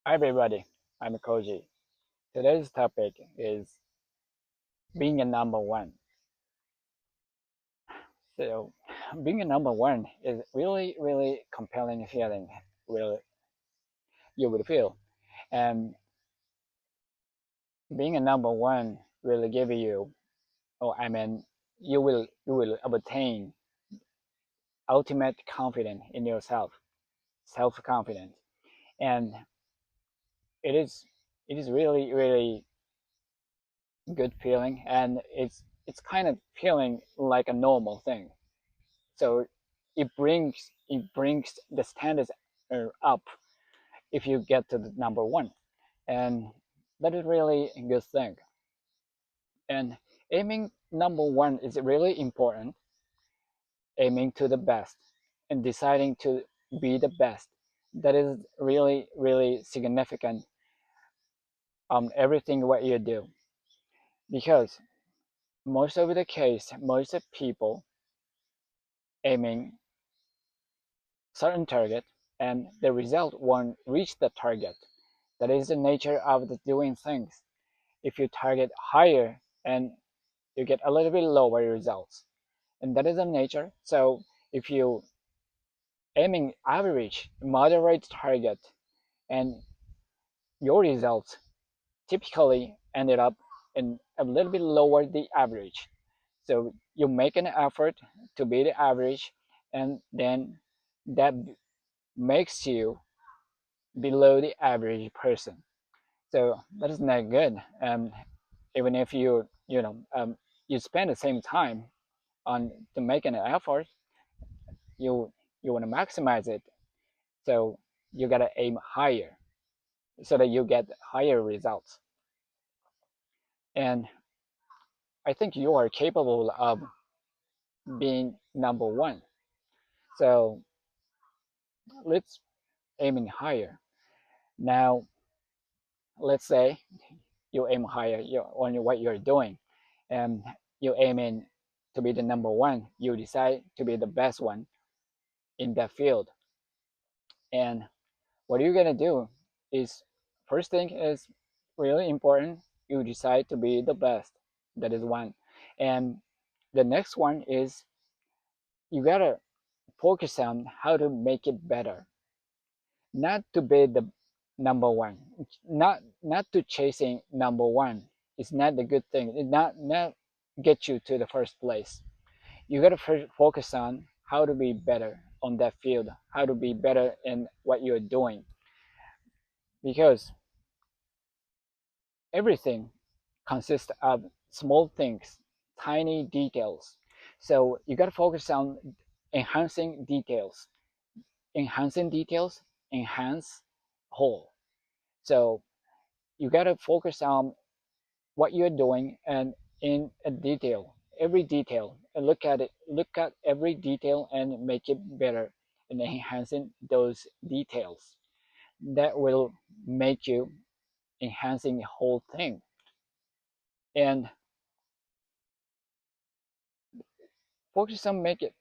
Hi everybody, I'm Koji. Today's topic is being a number one. So, being a number one is really compelling feeling. Really, you would feel, and being a number one will give you, oh, I mean, you will obtain ultimate confidence in yourself, self confidence, and it is it is really good feeling, and it's kind of feeling like a normal thing. So it brings the standards up if you get to the number one, and that is really a good thing. And aiming number one is really important. Aiming to the best and deciding to be the best, that is really significant on everything what you do, because most of the case, most of people aiming certain target and the result won't reach the target. That is the nature of the doing things. If you target higher and you get a little bit lower results, and that is the nature. So if you aiming average, moderate target, and your results typically ended up in a little bit lower the average. So you make an effort to be the average, and then that makes you below the average person. So that is not good. Even if you spend the same time on to make an effort, you you want to maximize it. So you gotta aim higher so that you get higher results. And I think you are capable of being number one. So let's aiming higher. Now let's say you aim higher on what you're doing, and you aiming to be the number one. You decide to be the best one in that field. And what you're gonna do is, first thing is really important. You decide to be the best. That is one. And the next one is you gotta focus on how to make it better. Not to be the number one. Not to chasing number one. It's not the good thing. It not get you to the first place. You gotta focus on how to be better on that field, how to be better in what you're doing, because everything consists of small things, tiny details. So you got to focus on enhancing details. Enhancing details enhance whole. So you got to focus on what you're doing and in a detail, every detail, and look at it. Look at every detail and make it better, and enhancing those details. That will make you enhancing the whole thing. And focus on make it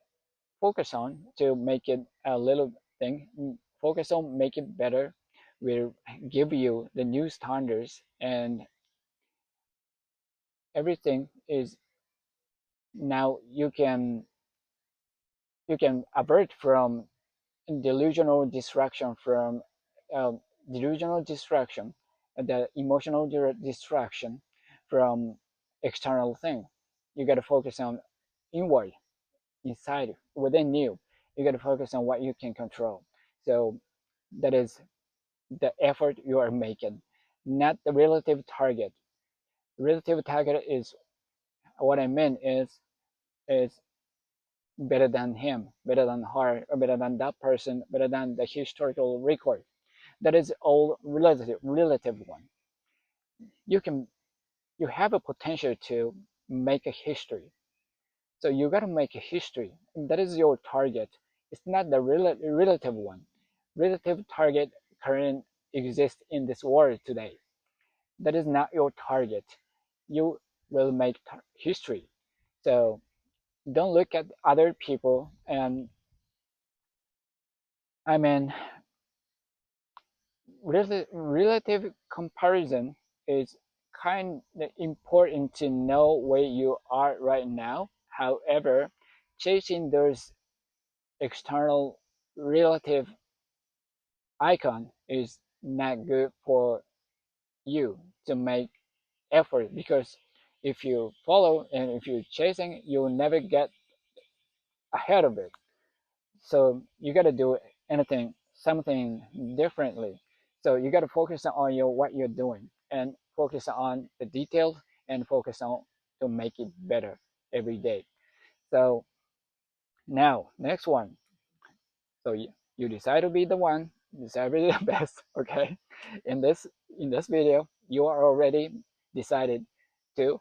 focus on to make it a little thing. Focus on make it better, will give you the new standards, and everything is now you can avert from delusional distraction, from um, delusional distraction, the emotional distraction from external thing. You got to focus on inward, inside, within you. You got to focus on what you can control. So that is the effort you are making, not the relative target. Relative target is what I mean is better than him, better than her, or better than that person, better than the historical record. That is all relative one. You can you have a potential to make a history. So you gotta make a history. That is your target. It's not the relative one. Relative target current exists in this world today. That is not your target. You will make history. So don't look at other people, and I mean relative comparison is kind of important to know where you are right now. However, chasing those external relative icon is not good for you to make effort, because if you follow and if you're chasing, you'll never get ahead of it. So you got to do anything, something differently. So you got to focus on your what you're doing and focus on the details and focus on to make it better every day. So now next one. So you decide to be the one, decide to be the best. Okay, in this in this video, you are already decided to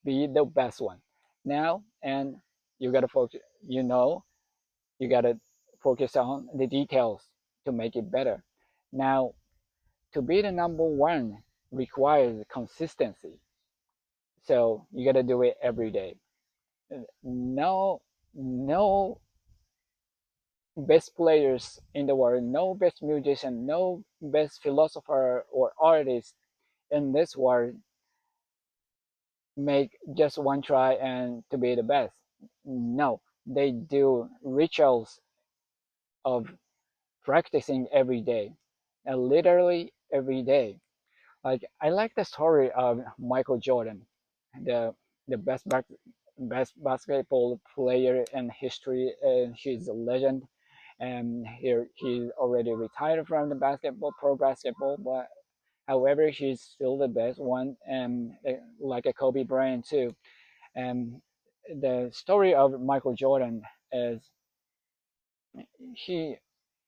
be the best one. Now and you gotta focus. You gotta focus on the details to make it better. Now, to be the number one requires consistency. So you gotta do it every day. No, no best players in the world, no best musician, no best philosopher or artist in this world make just one try and to be the best. No, they do rituals of practicing every day, and literally every day. Like I like the story of Michael Jordan, the the best basketball player in history, and he's a legend. And here he's already retired from the basketball, pro basketball, but however, he's still the best one, and like a Kobe Bryant too. And the story of Michael Jordan is he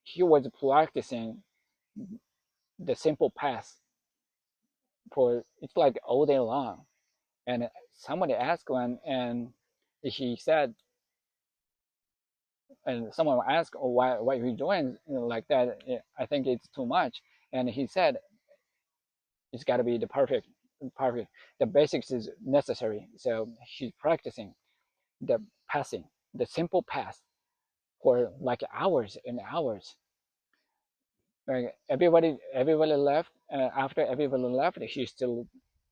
he was practicing the simple pass for it's like all day long. And somebody asked him, and he said, and someone asked, oh, why are you doing like that? I think it's too much. And he said, it's got to be the perfect. The basics is necessary. So he's practicing the passing, the simple pass for like hours and hours. Like everybody left. After everybody left, he's still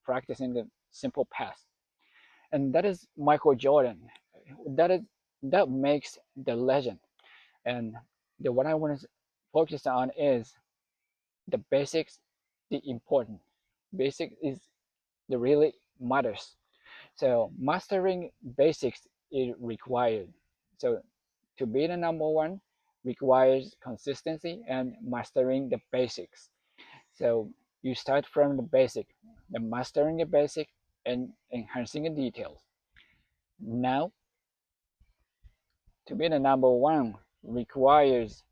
practicing the simple pass, and that is Michael Jordan. That is that makes the legend. And the what I want to focus on is the basics, the important. Basic is the really matters. So mastering basics is required. So to be the number one requires consistency and mastering the basics. So you start from the basic, the mastering the basic and enhancing the details. Now to be the number one requires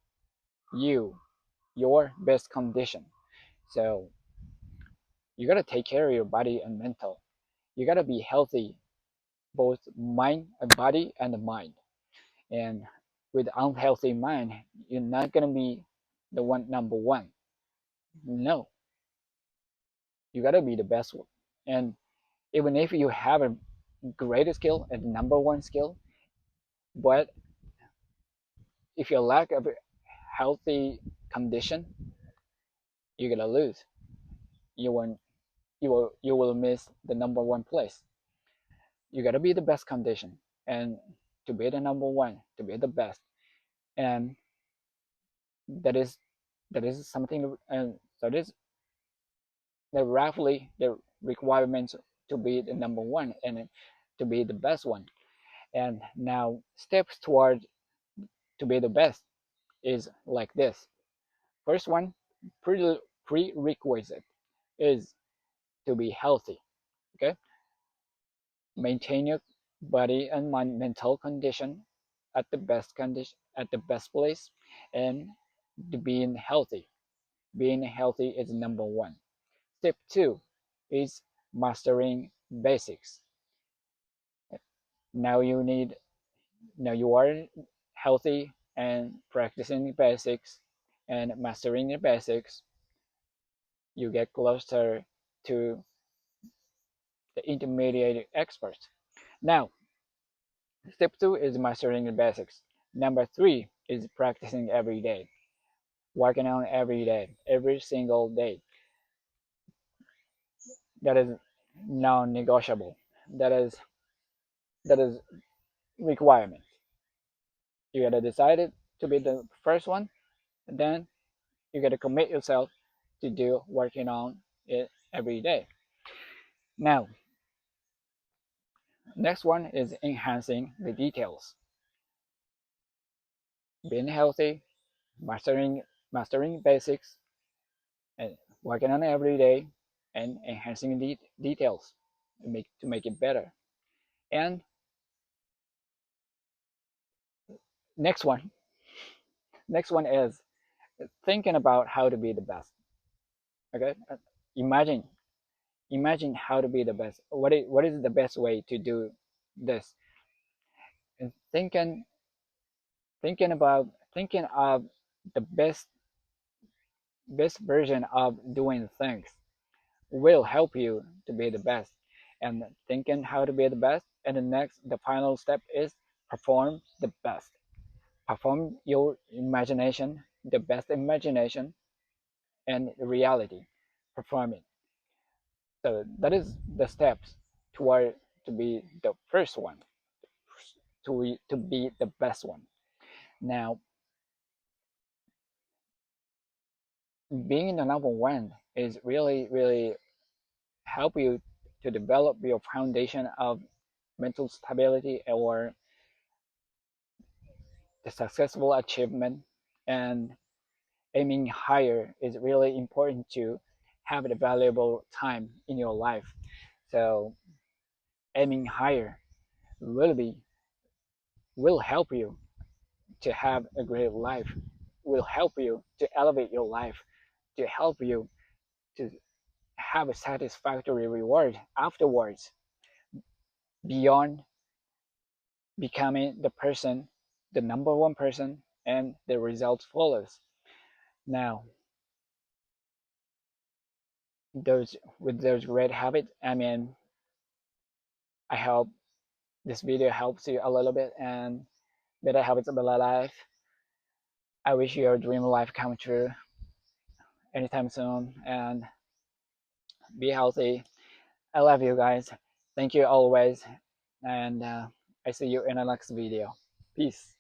you your best condition. So you gotta take care of your body and mental. You gotta be healthy, both mind and body and mind. And with unhealthy mind, you're not gonna be the one number one. No, you gotta be the best one. And even if you have a great skill, a number one skill, but if you lack of a healthy condition, you're gonna lose. You will miss the number one place. You gotta be the best condition, and to be the number one, to be the best, and that is that is something, and so this the roughly the requirements to be the number one and to be the best one. And now steps toward to be the best is like this. First one, prerequisite is to be healthy. Okay, maintain your body and mind, mental condition at the best condition, at the best place, and to being healthy. Being healthy is number one. Step two is mastering basics. Now you need now you are healthy and practicing the basics and mastering the basics. You get closer to the intermediate experts. Now, step two is mastering the basics. Number three is practicing every day. working on every day, every single day. That is non-negotiable. That is that is requirement. You gotta decide it to be the first one, and then you gotta commit yourself to do working on it every day. Now, next one is enhancing the details. Being healthy, mastering basics, and working on it every day, and enhancing the details to make it better. And next one, next one is thinking about how to be the best. Okay, imagine imagine how to be the best. What is the best way to do this? And thinking of the best version of doing things will help you to be the best. And thinking how to be the best, and the final step is perform the best. Perform your imagination, the best imagination, and reality. Perform it. So that is the steps toward to be the first one, to be the best one. Now, being the number one is really help you to develop your foundation of mental stability or the successful achievement. And aiming higher is really important to have a valuable time in your life. So aiming higher will be will help you to have a great life, will help you to elevate your life, to help you to have a satisfactory reward afterwards, beyond becoming the person, the number one person, and the result follows. Now, those with those great habits, I mean, I hope this video helps you a little bit and better habits of a life. I wish your dream life come true anytime soon and be healthy. I love you guys. Thank you always, and I see you in the next video. Peace.